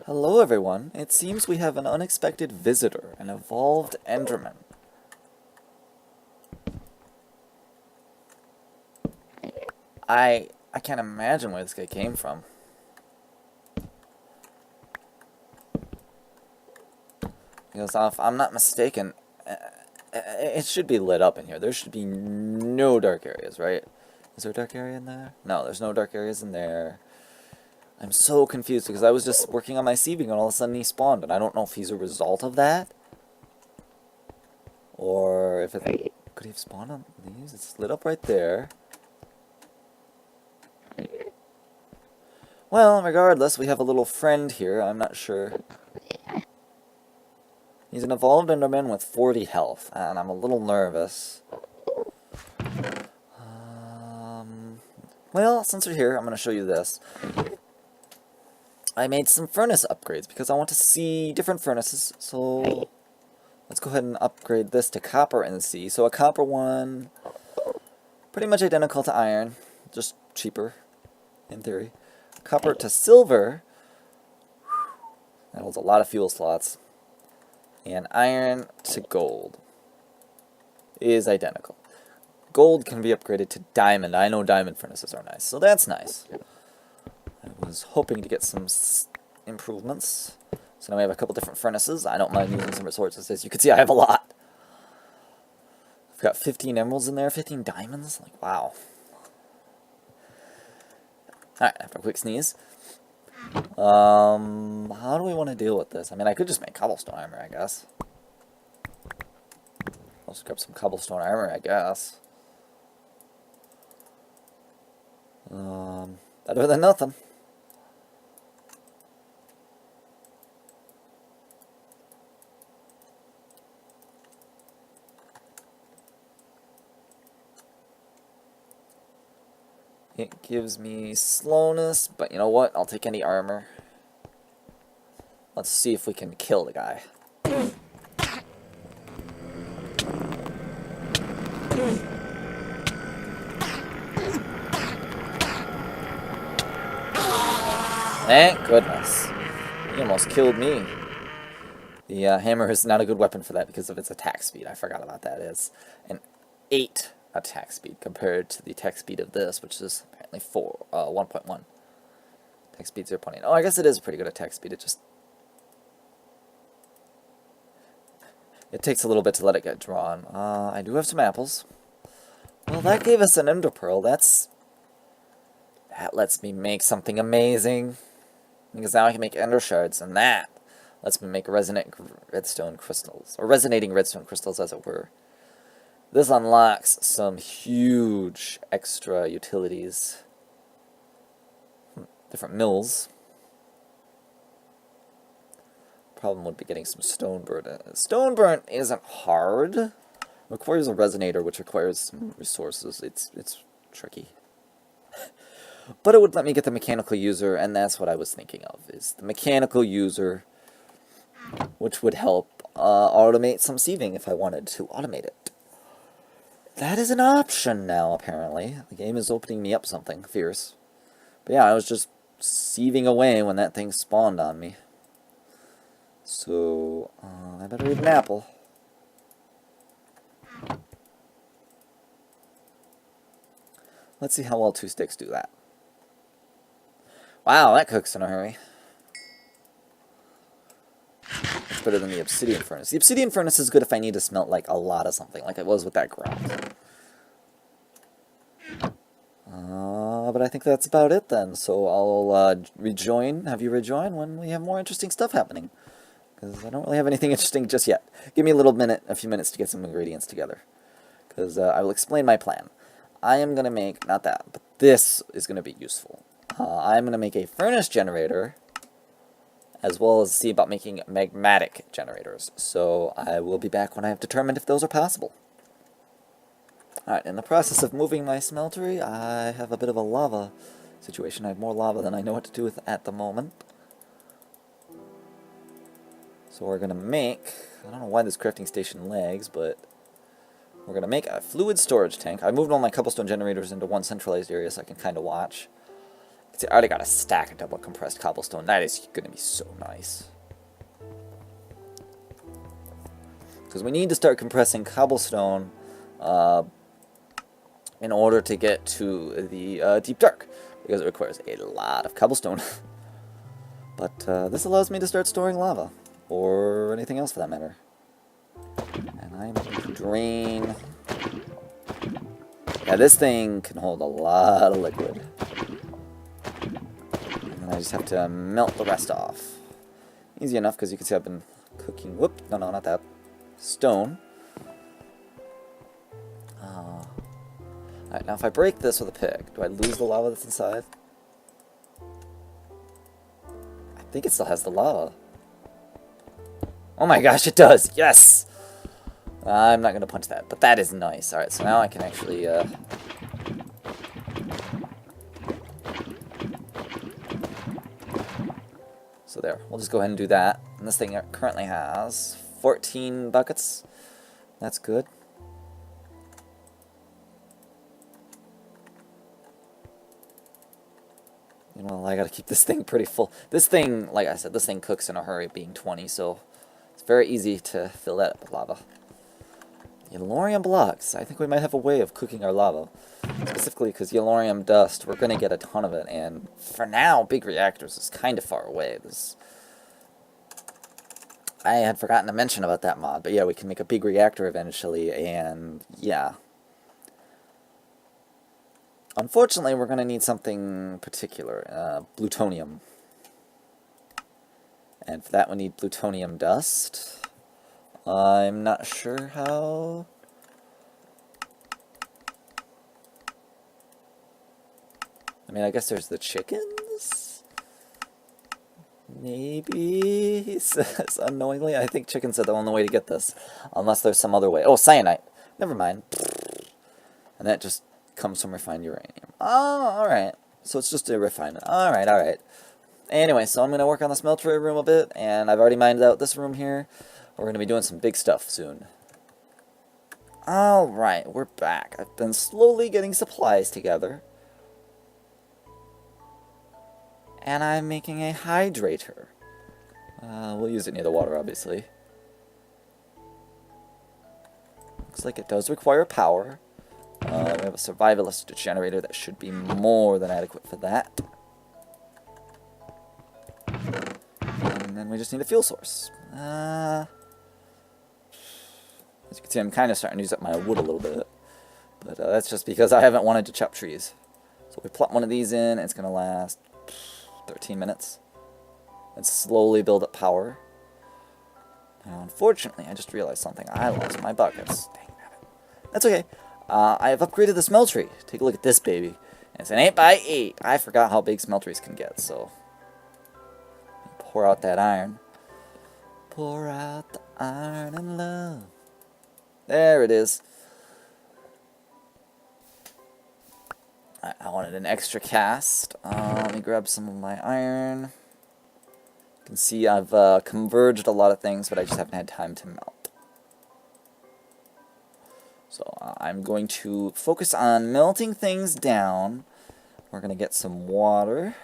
Hello everyone, it seems we have an unexpected visitor, an evolved Enderman. I can't imagine where this guy came from. Because if I'm not mistaken, it should be lit up in here. There should be no dark areas, right? Is there a dark area in there? No, there's no dark areas in there. I'm so confused because I was just working on my sieving and all of a sudden he spawned, and I don't know if he's a result of that. Or if it... Could he have spawned on these? It's lit up right there. Well, regardless, we have a little friend here. I'm not sure. He's an evolved Enderman with 40 health, and I'm a little nervous. Well, since we're here, I'm going to show you this. I made some furnace upgrades because I want to see different furnaces, so let's go ahead and upgrade this to copper and see. So a copper one, pretty much identical to iron, just cheaper, in theory. Copper to silver, that holds a lot of fuel slots. And iron to gold is identical. Gold can be upgraded to diamond. I know diamond furnaces are nice, so that's nice. I was hoping to get some improvements. So now we have a couple different furnaces. I don't mind using some resources. As you can see, I have a lot. I've got 15 emeralds in there, 15 diamonds. Like, wow. Alright, after a quick sneeze. How do we want to deal with this? I mean, I could just make cobblestone armor, I guess. Let's grab some cobblestone armor, I guess. Better than nothing. It gives me slowness, but you know what? I'll take any armor. Let's see if we can kill the guy. Thank goodness. He almost killed me. The hammer is not a good weapon for that because of its attack speed. I forgot about that. It's an 8 attack speed compared to the attack speed of this, which is apparently 1.1. Attack speed 0.8. Oh, I guess it is a pretty good attack speed. It takes a little bit to let it get drawn. I do have some apples. Well, that gave us an ender pearl. That lets me make something amazing. Because now I can make ender shards, and that lets me make resonant redstone crystals. Or resonating redstone crystals, as it were. This unlocks some huge extra utilities. Different mills. Problem would be getting some stone burnt. Stone burnt isn't hard. It requires a resonator, which requires some resources. It's tricky. But it would let me get the mechanical user, and that's what I was thinking of, is the mechanical user, which would help automate some sieving if I wanted to automate it. That is an option now, apparently. The game is opening me up something fierce. But yeah, I was just sieving away when that thing spawned on me. So, I better eat an apple. Let's see how well 2 sticks do that. Wow, that cooks in a hurry. It's better than the obsidian furnace. The obsidian furnace is good if I need to smelt like a lot of something, like it was with that ground. But I think that's about it then. So I'll have you rejoin when we have more interesting stuff happening. Because I don't really have anything interesting just yet. Give me a few minutes to get some ingredients together. Because I will explain my plan. I am going to make, not that, but this is going to be useful. I'm going to make a furnace generator, as well as see about making magmatic generators. So I will be back when I have determined if those are possible. Alright, in the process of moving my smeltery, I have a bit of a lava situation. I have more lava than I know what to do with at the moment. So we're going to make, I don't know why this crafting station lags, but we're going to make a fluid storage tank. I moved all my cobblestone generators into one centralized area so I can kind of watch. See, I already got a stack of double compressed cobblestone. That is going to be so nice. Because we need to start compressing cobblestone in order to get to the deep dark. Because it requires a lot of cobblestone. But this allows me to start storing lava. Or anything else for that matter. And I'm going to drain. Yeah, this thing can hold a lot of liquid. And then I just have to melt the rest off. Easy enough, because you can see I've been cooking. Whoop, no, not that. Stone. Alright, now if I break this with a pick, do I lose the lava that's inside? I think it still has the lava. Oh my gosh, it does! Yes! I'm not going to punch that, but that is nice. Alright, so now I can actually... So there, we'll just go ahead and do that. And this thing currently has 14 buckets. That's good. You know, I gotta keep this thing pretty full. This thing, like I said, this thing cooks in a hurry, being 20, so it's very easy to fill that up with lava. Yellorium blocks. I think we might have a way of cooking our lava. Specifically because yellorium dust, we're gonna get a ton of it, and for now, big reactors is kind of far away. I had forgotten to mention about that mod, but yeah, we can make a big reactor eventually, and yeah. Unfortunately, we're going to need something particular, plutonium. And for that we need plutonium dust. I'm not sure how. I mean, I guess there's the chickens? Maybe, he says unknowingly. I think chickens are the only way to get this. Unless there's some other way. Oh, cyanite. Never mind. And that just comes from refined uranium. Oh, alright. So it's just a refinement. Alright, alright. Anyway, so I'm going to work on the smeltery room a bit, and I've already mined out this room here. We're going to be doing some big stuff soon. Alright, we're back. I've been slowly getting supplies together. And I'm making a hydrator. We'll use it near the water, obviously. Looks like it does require power. We have a survivalist generator that should be more than adequate for that. And then we just need a fuel source. As you can see, I'm kind of starting to use up my wood a little bit. But that's just because I haven't wanted to chop trees. So we plop one of these in, and it's going to last 13 minutes. And slowly build up power. Now, unfortunately, I just realized something. I lost my buckets. Dang it. That's okay. I have upgraded the smeltery. Take a look at this baby. And it's an 8x8. I forgot how big smelteries can get, so... Pour out that iron. Pour out the iron and love. There it is. I wanted an extra cast. Let me grab some of my iron. You can see I've converged a lot of things, but I just haven't had time to melt. So I'm going to focus on melting things down. We're going to get some water.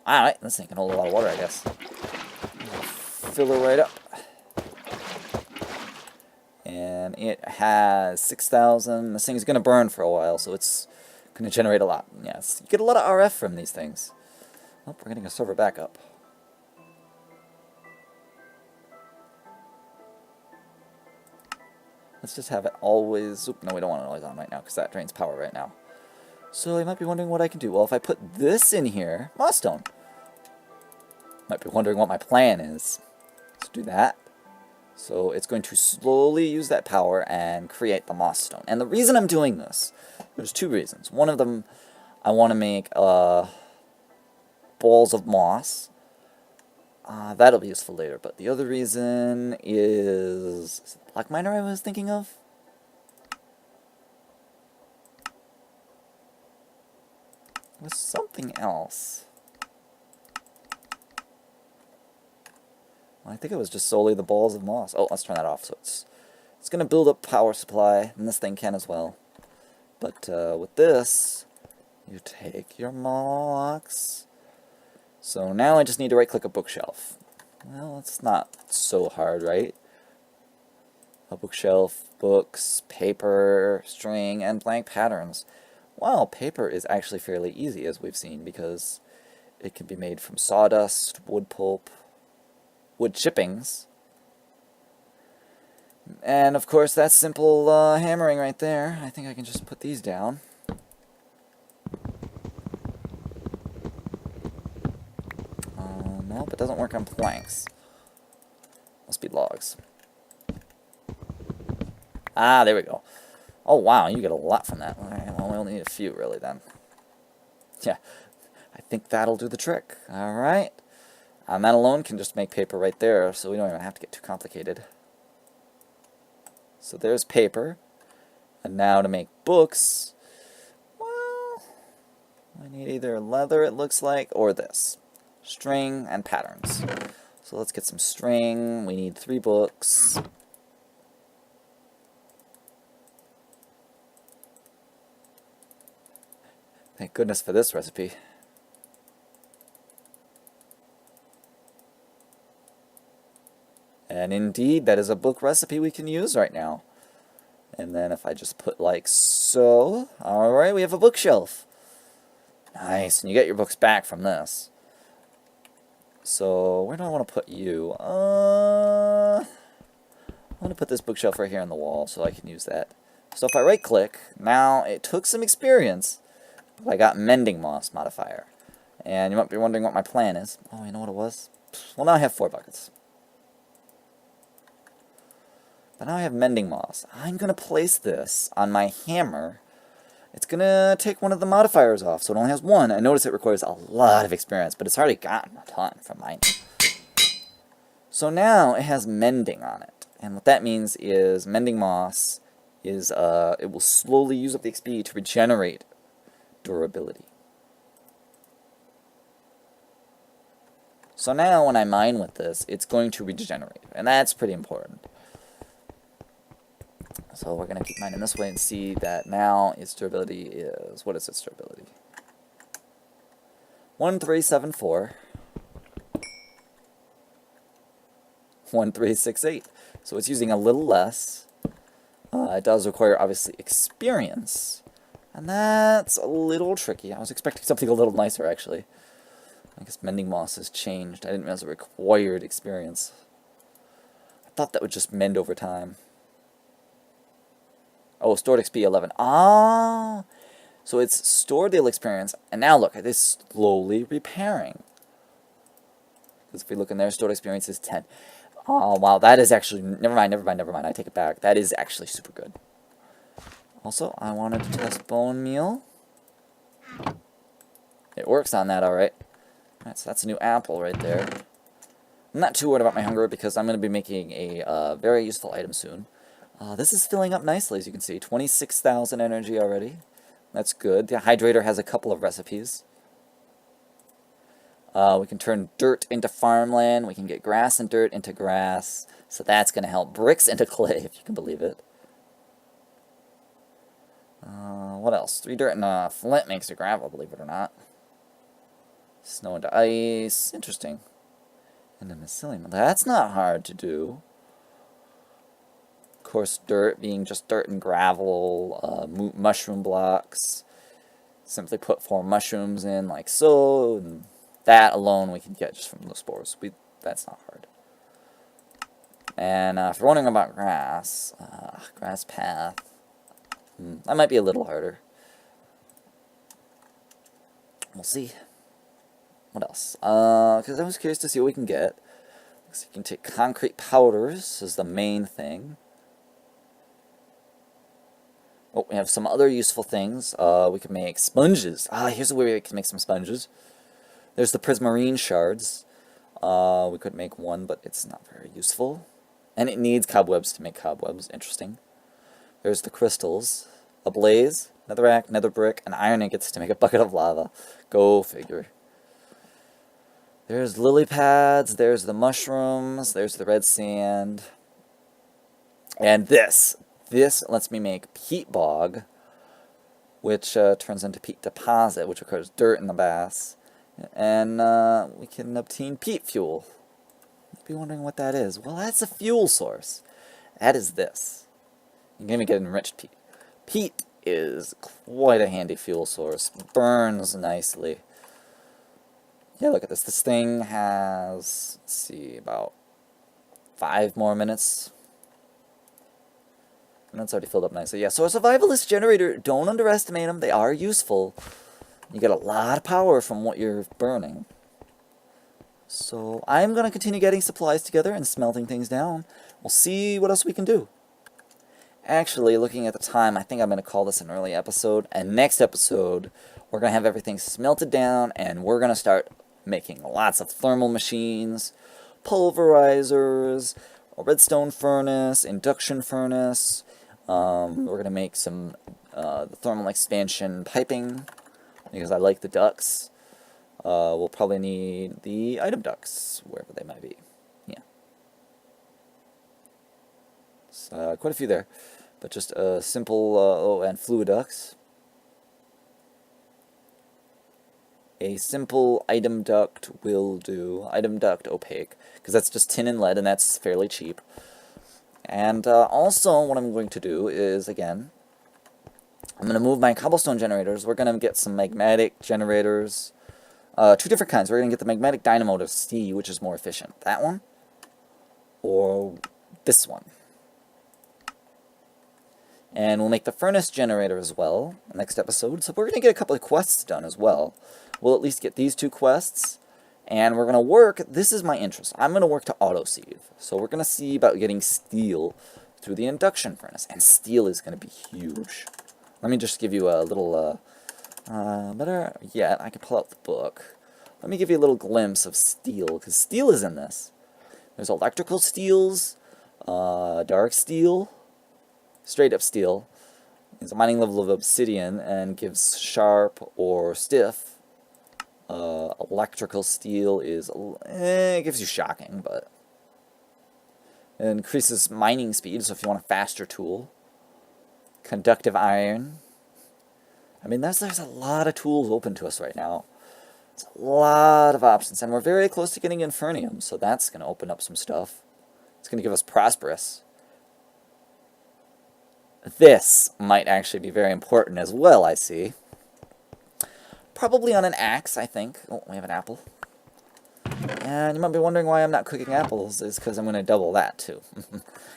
Alright, this thing can hold a lot of water, I guess. Fill her right up. And it has 6,000. This thing's going to burn for a while, so it's going to generate a lot. Yes, you get a lot of RF from these things. Oh, we're getting a server backup. Let's just have it always... Oop, no, we don't want it always on right now, because that drains power right now. So you might be wondering what I can do. Well, if I put this in here... Moss stone. Might be wondering what my plan is. Let's do that. So it's going to slowly use that power and create the moss stone. And the reason I'm doing this, there's two reasons. One of them, I want to make balls of moss. That'll be useful later. But the other reason is it the black miner I was thinking of? It was something else. I think it was just solely the balls of moss. Oh, let's turn that off so it's It's going to build up power supply, and this thing can as well. But with this, you take your blocks. So now I just need to right-click a bookshelf. Well, it's not so hard, right? A bookshelf, books, paper, string, and blank patterns. Wow, paper is actually fairly easy, as we've seen, because it can be made from sawdust, wood pulp, wood chippings, and of course that simple hammering right there. I think I can just put these down. Nope, it doesn't work on planks. Must be logs. Ah, there we go. Oh wow, you get a lot from that. Well, we only need a few really then. Yeah, I think that'll do the trick. Alright. And that alone can just make paper right there, so we don't even have to get too complicated. So there's paper. And now to make books, well, I need either leather, it looks like, or this. String and patterns. So let's get some string. We need 3 books. Thank goodness for this recipe. And indeed, that is a book recipe we can use right now. And then if I just put like so, alright, we have a bookshelf. Nice, and you get your books back from this. So, where do I want to put you? I want to put this bookshelf right here on the wall so I can use that. So if I right click, now it took some experience, but I got mending moss modifier. And you might be wondering what my plan is. Oh, you know what it was? Well, now I have 4 buckets. But now I have mending moss. I'm going to place this on my hammer. It's going to take one of the modifiers off, so it only has 1. I notice it requires a lot of experience, but it's already gotten a ton from mine. So now it has mending on it. And what that means is mending moss is, it will slowly use up the XP to regenerate durability. So now when I mine with this, it's going to regenerate, and that's pretty important. So we're going to keep mining this way and see that now its durability is, what is its durability? 1374. 1368. So it's using a little less. It does require, obviously, experience. And that's a little tricky. I was expecting something a little nicer, actually. I guess mending moss has changed. I didn't realize it required experience. I thought that would just mend over time. Oh, stored XP 11. Ah! So it's stored the experience, and now look, it is slowly repairing. Because if we look in there, stored experience is 10. Oh, wow, that is actually... Never mind, I take it back. That is actually super good. Also, I wanted to test bone meal. It works on that, alright. Alright, so that's a new apple right there. I'm not too worried about my hunger, because I'm going to be making a very useful item soon. This is filling up nicely, as you can see. 26,000 energy already. That's good. The Hydrator has a couple of recipes. We can turn dirt into farmland. We can get grass and dirt into grass. So that's going to help bricks into clay, if you can believe it. What else? 3 dirt and flint makes a gravel, believe it or not. Snow into ice. Interesting. And a mycelium. That's not hard to do. Of course, dirt being just dirt and gravel, mushroom blocks. Simply put 4 mushrooms in like so, and that alone we can get just from the spores. That's not hard. And if you're wondering about grass, grass path, that might be a little harder. We'll see. What else? Because I was curious to see what we can get. So you can take concrete powders as the main thing. Oh, we have some other useful things. We can make sponges. Here's a way we can make some sponges. There's the prismarine shards. We could make one, but it's not very useful. And it needs cobwebs to make cobwebs. Interesting. There's the crystals. A blaze, netherrack, nether brick, and iron ingots to make a bucket of lava. Go figure. There's lily pads. There's the mushrooms. There's the red sand. And this lets me make peat bog, which turns into peat deposit, which requires dirt in the bass. And we can obtain peat fuel. You'd be wondering what that is. Well, that's a fuel source. That is this. You can even get enriched peat. Peat is quite a handy fuel source. Burns nicely. Yeah, look at this. This thing has, let's see, about 5 more minutes. And that's already filled up nicely. Yeah, so a survivalist generator, don't underestimate them. They are useful. You get a lot of power from what you're burning. So I'm going to continue getting supplies together and smelting things down. We'll see what else we can do. Actually, looking at the time, I think I'm going to call this an early episode. And next episode, we're going to have everything smelted down, and we're going to start making lots of thermal machines, pulverizers, a redstone furnace, induction furnace. We're going to make some the thermal expansion piping, because I like the ducts. We'll probably need the item ducts, wherever they might be. Yeah. So, quite a few there. But just a simple, and fluid ducts. A simple item duct will do. Item duct opaque, because that's just tin and lead, and that's fairly cheap. And also, what I'm going to do is, again, I'm going to move my cobblestone generators. We're going to get some magmatic generators. 2 different kinds. We're going to get the magmatic dynamo to see which is more efficient. That one, or this one. And we'll make the furnace generator as well next episode. So we're going to get a couple of quests done as well. We'll at least get these 2 quests. And we're going to work, this is my interest, I'm going to work to auto-sieve. So we're going to see about getting steel through the induction furnace. And steel is going to be huge. Let me just give you a little, better yet, I can pull out the book. Let me give you a little glimpse of steel, because steel is in this. There's electrical steels, dark steel, straight up steel. It's a mining level of obsidian and gives sharp or stiff. Electrical steel is, it gives you shocking, but it increases mining speed, so if you want a faster tool. Conductive iron. I mean, there's a lot of tools open to us right now. It's a lot of options, and we're very close to getting Infernium, so that's going to open up some stuff. It's going to give us Prosperous. This might actually be very important as well, I see. Probably on an axe, I think. Oh, we have an apple. And you might be wondering why I'm not cooking apples, is because I'm going to double that, too.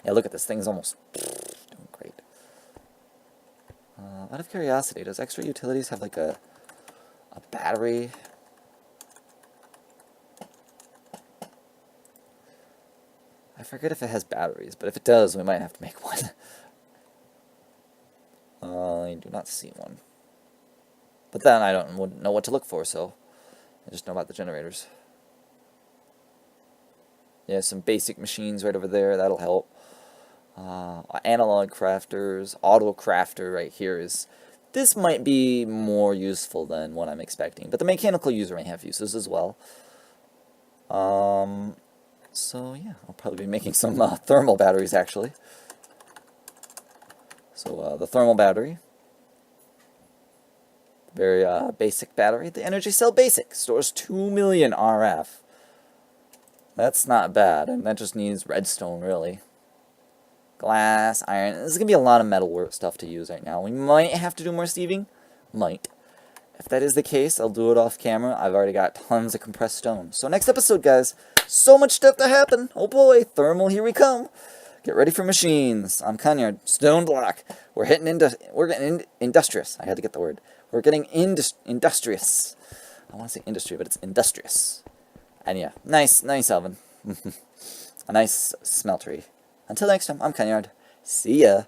Yeah, look at this thing's almost doing great. Out of curiosity, does Extra Utilities have like a battery? I forget if it has batteries, but if it does, we might have to make one. I do not see one. But then I don't know what to look for, so I just know about the generators. Yeah, some basic machines right over there, that'll help. Analog crafters, auto crafter right here is... This might be more useful than what I'm expecting, but the mechanical user may have uses as well. So yeah, I'll probably be making some thermal batteries actually. So the thermal battery, very basic battery. The energy cell basic stores 2 million RF. That's not bad, and that just needs redstone really. Glass, iron. There's gonna be a lot of metal work stuff to use right now. We might have to do more sieving. Might. If that is the case, I'll do it off camera. I've already got tons of compressed stone. So next episode, guys, so much stuff to happen. Oh boy, thermal, here we come. Get ready for machines. I'm Kanyard, Stoneblock. We're getting industrious. I had to get the word. We're getting industrious. I want to say industry, but it's industrious. And yeah, nice oven. A nice smeltery. Until next time, I'm Kanyard. See ya.